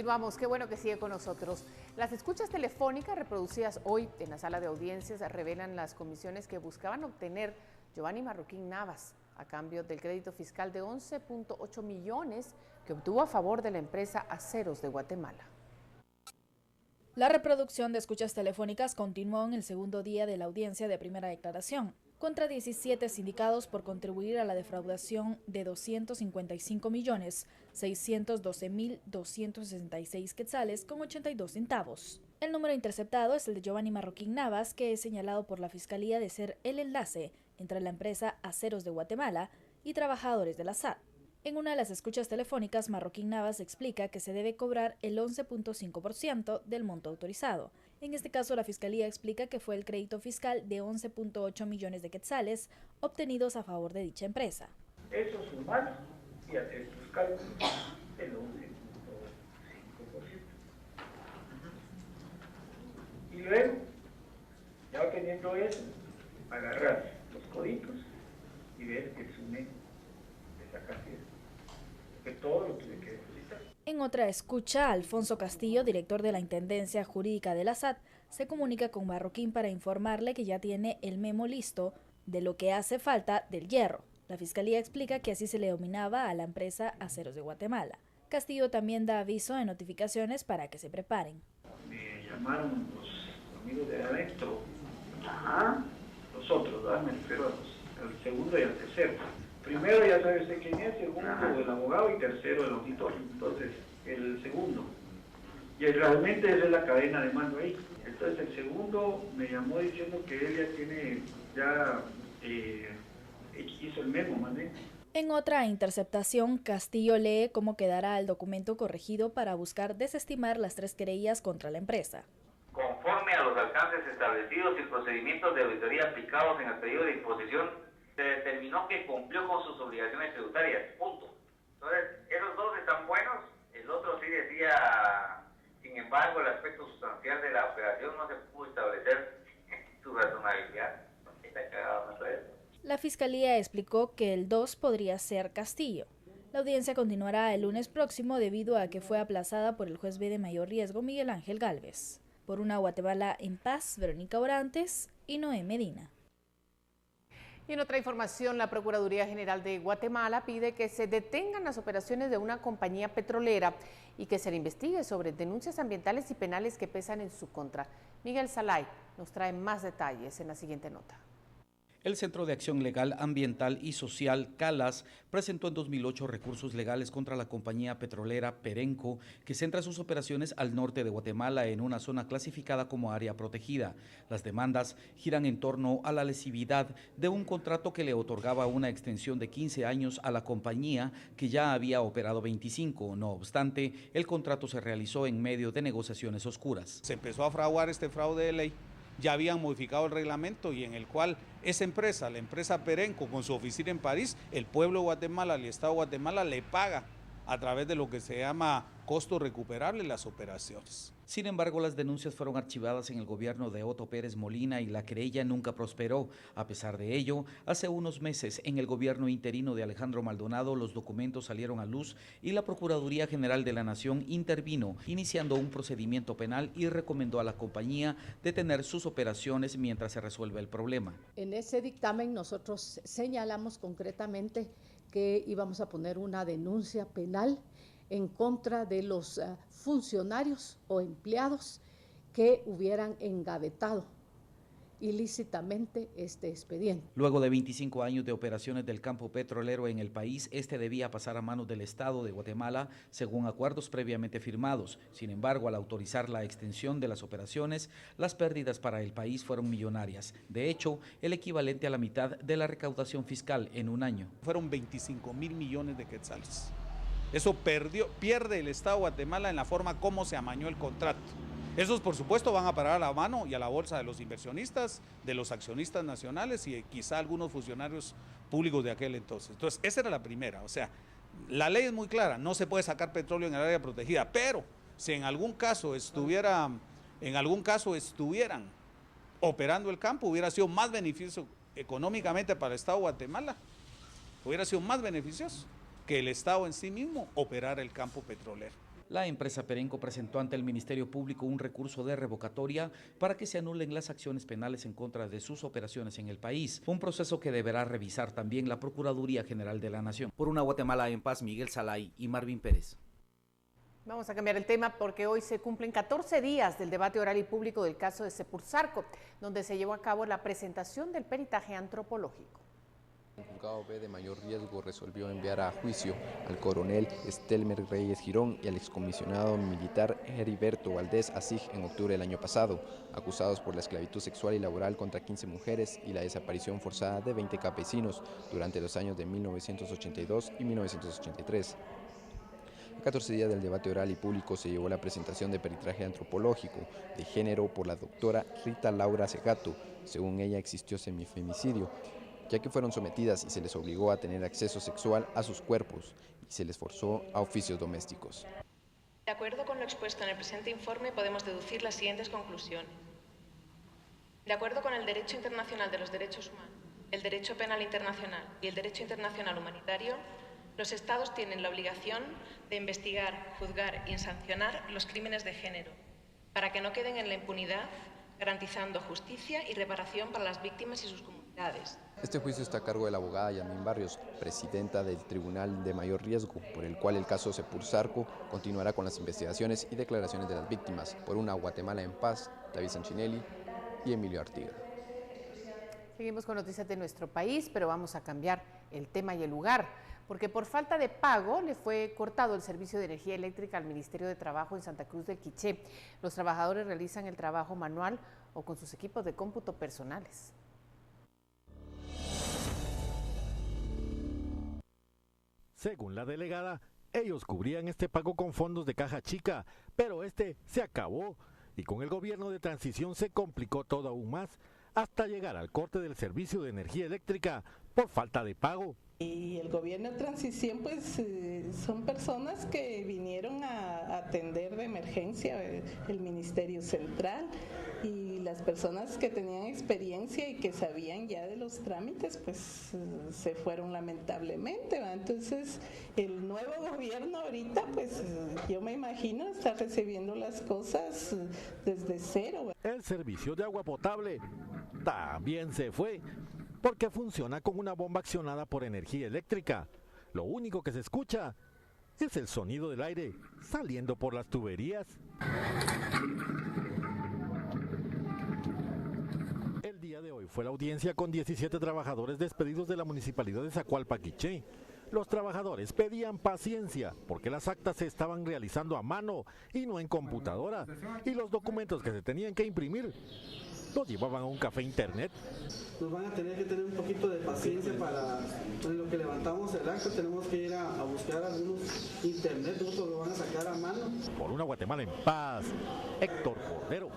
Continuamos, qué bueno que sigue con nosotros. Las escuchas telefónicas reproducidas hoy en la sala de audiencias revelan las comisiones que buscaban obtener Giovanni Marroquín Navas a cambio del crédito fiscal de 11.8 millones que obtuvo a favor de la empresa Aceros de Guatemala. La reproducción de escuchas telefónicas continuó en el segundo día de la audiencia de primera declaración, contra 17 sindicados por contribuir a la defraudación de 255.612.266 quetzales con 82 centavos. El número interceptado es el de Giovanni Marroquín Navas, que es señalado por la Fiscalía de ser el enlace entre la empresa Aceros de Guatemala y trabajadores de la SAT. En una de las escuchas telefónicas, Marroquín Navas explica que se debe cobrar el 11.5% del monto autorizado. En este caso, la Fiscalía explica que fue el crédito fiscal de 11.8 millones de quetzales obtenidos a favor de dicha empresa. Eso sumar y hacer tus cálculos, el 11.5%. Y luego, ya teniendo eso, agarrar los coditos y ver el sume de esa cantidad. Que todo lo tiene que depositar. En otra escucha, Alfonso Castillo, director de la Intendencia Jurídica de la SAT, se comunica con Marroquín para informarle que ya tiene el memo listo de lo que hace falta del hierro. La Fiscalía explica que así se le denominaba a la empresa Aceros de Guatemala. Castillo también da aviso en notificaciones para que se preparen. Me llamaron los amigos de adentro, los otros, ¿verdad? Me refiero al segundo y al tercero. Primero ya sabe usted quién es, segundo el abogado y tercero el auditor. Entonces, el segundo. Y realmente esa es la cadena de mando ahí. Entonces el segundo me llamó diciendo que él ya hizo el memo, mandé. En otra interceptación, Castillo lee cómo quedará el documento corregido para buscar desestimar las 3 querellas contra la empresa. Conforme a los alcances establecidos y procedimientos de auditoría aplicados en el periodo de imposición, se determinó que cumplió con sus obligaciones tributarias, punto. Entonces, esos dos están buenos, el otro sí decía, sin embargo, el aspecto sustancial de la operación no se pudo establecer su razonabilidad. Está cagado, ¿no es? La Fiscalía explicó que el 2 podría ser Castillo. La audiencia continuará el lunes próximo debido a que fue aplazada por el juez B de mayor riesgo Miguel Ángel Gálvez. Por una Guatemala en paz, Verónica Orantes y Noé Medina. Y en otra información, la Procuraduría General de Guatemala pide que se detengan las operaciones de una compañía petrolera y que se le investigue sobre denuncias ambientales y penales que pesan en su contra. Miguel Salay nos trae más detalles en la siguiente nota. El Centro de Acción Legal, Ambiental y Social, CALAS, presentó en 2008 recursos legales contra la compañía petrolera Perenco, que centra sus operaciones al norte de Guatemala en una zona clasificada como área protegida. Las demandas giran en torno a la lesividad de un contrato que le otorgaba una extensión de 15 años a la compañía, que ya había operado 25. No obstante, el contrato se realizó en medio de negociaciones oscuras. Se empezó a fraguar este fraude de ley. Ya habían modificado el reglamento y en el cual esa empresa, la empresa Perenco, con su oficina en París, el pueblo de Guatemala, el Estado de Guatemala le paga a través de lo que se llama costo recuperable las operaciones. Sin embargo, las denuncias fueron archivadas en el gobierno de Otto Pérez Molina y la querella nunca prosperó. A pesar de ello, hace unos meses, en el gobierno interino de Alejandro Maldonado, los documentos salieron a luz y la Procuraduría General de la Nación intervino, iniciando un procedimiento penal y recomendó a la compañía detener sus operaciones mientras se resuelve el problema. En ese dictamen nosotros señalamos concretamente que íbamos a poner una denuncia penal en contra de los funcionarios o empleados que hubieran engavetado ilícitamente este expediente. Luego de 25 años de operaciones del campo petrolero en el país, este debía pasar a manos del Estado de Guatemala según acuerdos previamente firmados. Sin embargo, al autorizar la extensión de las operaciones, las pérdidas para el país fueron millonarias. De hecho, el equivalente a la mitad de la recaudación fiscal en un año. Fueron 25.000 millones de quetzales. Eso pierde el Estado de Guatemala en la forma como se amañó el contrato. Esos, por supuesto, van a parar a la mano y a la bolsa de los inversionistas, de los accionistas nacionales y quizá algunos funcionarios públicos de aquel entonces. Entonces, esa era la primera. O sea, la ley es muy clara, no se puede sacar petróleo en el área protegida, pero si en algún caso estuvieran operando el campo, hubiera sido más beneficioso económicamente para el Estado de Guatemala, hubiera sido más beneficioso que el Estado en sí mismo operara el campo petrolero. La empresa Perenco presentó ante el Ministerio Público un recurso de revocatoria para que se anulen las acciones penales en contra de sus operaciones en el país, un proceso que deberá revisar también la Procuraduría General de la Nación. Por una Guatemala en paz, Miguel Salay y Marvin Pérez. Vamos a cambiar el tema porque hoy se cumplen 14 días del debate oral y público del caso de Sepursarco, donde se llevó a cabo la presentación del peritaje antropológico. El juzgado B de mayor riesgo resolvió enviar a juicio al coronel Estelmer Reyes Girón y al excomisionado militar Heriberto Valdés Asig en octubre del año pasado, acusados por la esclavitud sexual y laboral contra 15 mujeres y la desaparición forzada de 20 campesinos durante los años de 1982 y 1983. A 14 días del debate oral y público se llevó la presentación de peritaje antropológico de género por la doctora Rita Laura Segato. Según ella existió semifemicidio, ya que fueron sometidas y se les obligó a tener acceso sexual a sus cuerpos y se les forzó a oficios domésticos. De acuerdo con lo expuesto en el presente informe, podemos deducir las siguientes conclusiones. De acuerdo con el derecho internacional de los derechos humanos, el derecho penal internacional y el derecho internacional humanitario, los Estados tienen la obligación de investigar, juzgar y sancionar los crímenes de género, para que no queden en la impunidad, garantizando justicia y reparación para las víctimas y sus comunidades. Este juicio está a cargo de la abogada Yamín Barrios, presidenta del Tribunal de Mayor Riesgo, por el cual el caso Sepursarco continuará con las investigaciones y declaraciones de las víctimas. Por una Guatemala en paz, David Sanchinelli y Emilio Artiga. Seguimos con noticias de nuestro país, pero vamos a cambiar el tema y el lugar, porque por falta de pago le fue cortado el servicio de energía eléctrica al Ministerio de Trabajo en Santa Cruz del Quiché. Los trabajadores realizan el trabajo manual o con sus equipos de cómputo personales. Según la delegada, ellos cubrían este pago con fondos de caja chica, pero este se acabó y con el gobierno de transición se complicó todo aún más hasta llegar al corte del servicio de energía eléctrica por falta de pago. Y el gobierno de transición pues son personas que vinieron a atender de emergencia el Ministerio Central, y las personas que tenían experiencia y que sabían ya de los trámites pues se fueron lamentablemente, ¿va? Entonces el nuevo gobierno ahorita pues yo me imagino está recibiendo las cosas desde cero, ¿va? El servicio de agua potable también se fue, porque funciona con una bomba accionada por energía eléctrica. Lo único que se escucha es el sonido del aire saliendo por las tuberías. El día de hoy fue la audiencia con 17 trabajadores despedidos de la municipalidad de Zacualpa, Quiché. Los trabajadores pedían paciencia porque las actas se estaban realizando a mano y no en computadora, y los documentos que se tenían que imprimir los llevaban a un café internet. Nos van a tener que tener un poquito de paciencia para en lo que levantamos el acta. Tenemos que ir a buscar algunos internet, otros lo van a sacar a mano. Por una Guatemala en paz, Héctor Cordero.